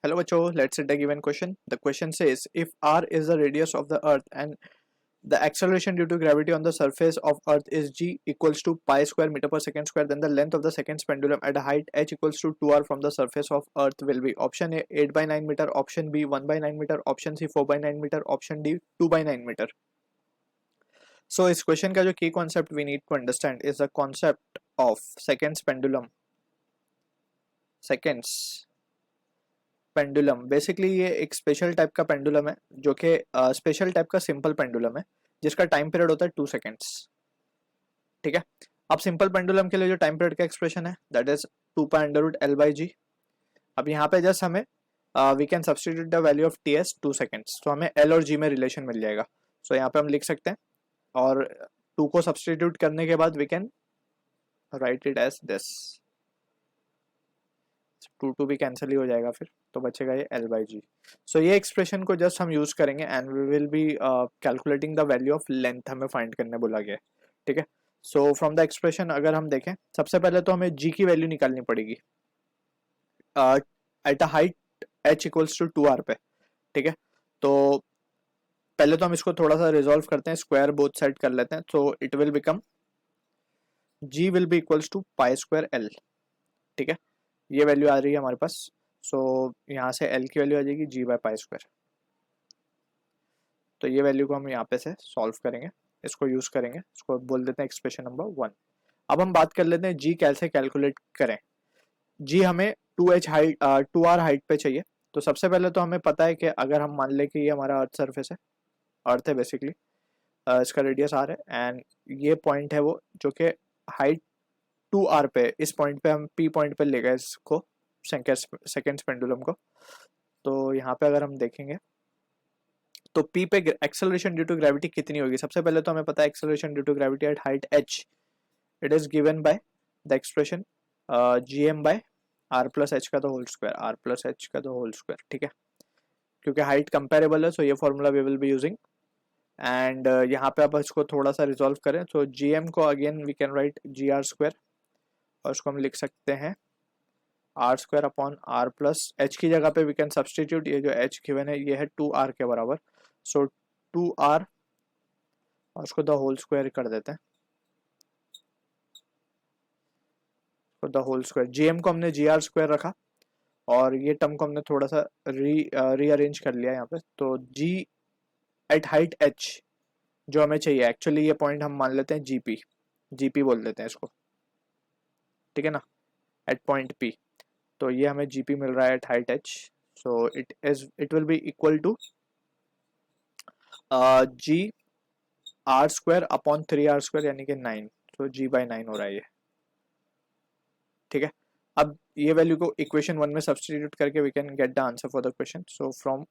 Hello बच्चों, let's read the given question. The question says if r is the radius of the earth and the acceleration due to gravity on the surface of earth is g equals to pi square meter per second square, then the length of the second pendulum at a height h equals to 2r from the surface of earth will be option A 8 by 9 meter, option B 1 by 9 meter, option C 4 by 9 meter, option D 2 by 9 meter. So इस question का जो की concept we need to understand is the concept of seconds pendulum. Seconds pendulum basically ये एक special type का pendulum है जो कि स्पेशल टाइप का सिंपल पेंडुलम है जिसका टाइम पीरियड होता है 2 सेकेंड्स. ठीक है. अब सिंपल पेंडुलम के लिए जो टाइम पीरियड का एक्सप्रेशन है that is 2 pi under root L by G. अब यहाँ पे जस्ट हमें we can substitute the value of T as 2 seconds, तो हमें एल और जी में रिलेशन मिल जाएगा. सो यहाँ पे हम लिख सकते हैं और 2 को सब्सटीट्यूट करने के बाद we can write it as this. 2 भी कैंसिल ही हो जाएगा फिर, तो बचेगा ये एल बाई जी. सो ये एक्सप्रेशन को जस्ट हम यूज करेंगे and we will be calculating the value of length हमें फाइंड करने बोला गया है. ठीक है. सो फ्रॉम द एक्सप्रेशन अगर हम देखें सबसे पहले तो हमें जी की वैल्यू निकालनी पड़ेगी at a height H equals to 2r पे. ठीक है. तो पहले तो हम इसको थोड़ा सा रिजॉल्व करते हैं, स्क्वायर बोथ साइड कर लेते हैं. So it will become g will be equals to pi square L. ठीक है. ये वैल्यू आ रही है हमारे पास. सो यहाँ से l की वैल्यू आ जाएगी g बाय पाई स्क्वायर. तो ये वैल्यू को हम यहाँ पे से सॉल्व करेंगे, इसको यूज करेंगे, इसको बोल देते हैं एक्सप्रेशन नंबर 1. अब हम बात कर लेते हैं g कैसे कैलकुलेट करें. g हमें 2h हाइट 2r हाइट पे चाहिए. तो सबसे पहले तो हमें पता है कि अगर हम मान लें कि ये हमारा अर्थ सरफेस है, अर्थ है बेसिकली, इसका रेडियस r है एंड ये पॉइंट है वो जो कि हाइट 2r पे, इस पॉइंट पे हम p पॉइंट पे ले गए इसको सेकेंड्स पेंडुलम को. तो यहाँ पे अगर हम देखेंगे तो p पे एक्सेलरेशन ड्यू टू ग्रेविटी कितनी होगी. सबसे पहले तो हमें पता है acceleration due to gravity at height h it is given by the expression gm by r plus h का the whole square, r plus h का द होल स्क्वायर. ठीक है. क्योंकि हाइट कंपेरेबल है सो ये formula we will be using. And यहाँ पे आप इसको थोड़ा सा रिजॉल्व करें तो gm को again we can write gr square और उसको हम लिख सकते हैं R square upon R plus H की जगह पे वी कैन सब्सटीट्यूट, ये जो एच गिवन है ये है 2r के बराबर. सो 2r और उसको द होल स्क्वायर कर देते हैं. तो द होल स्क्वायर gm को हमने gr स्क्वायर रखा और ये टर्म को हमने थोड़ा सा रीअरेंज कर लिया यहाँ पे. तो g एट हाइट h जो हमें चाहिए, एक्चुअली ये पॉइंट हम मान लेते हैं gp बोल देते हैं इसको. ठीक है ना, एट पॉइंट p. तो ये हमें gp मिल रहा है at height h. So it will be equal to g r square upon 3r square यानी कि 9. तो g बाई 9 हो रहा है ये. ठीक है. अब ये वैल्यू को इक्वेशन 1 में सब्सटीट्यूट करके we can get the answer for the question. So from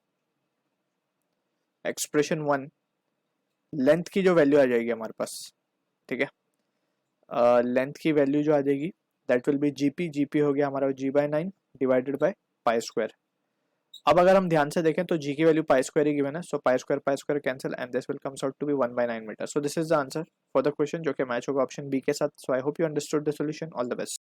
expression 1 length की जो वैल्यू आ जाएगी हमारे पास. ठीक है. लेंथ की वैल्यू जो आ जाएगी दैट विल बी जीपी हो गया हमारा g by 9 divided by pi square. अब अगर हम ध्यान से देखें तो g की वैल्यू पाई स्क्वायर ही गिवन है. So pi square cancel and this will comes out to be 1 by 9 metre. So this is the answer for the question जो कि मैच होगा ऑप्शन बी के साथ. So I hope you understood the solution. All the best.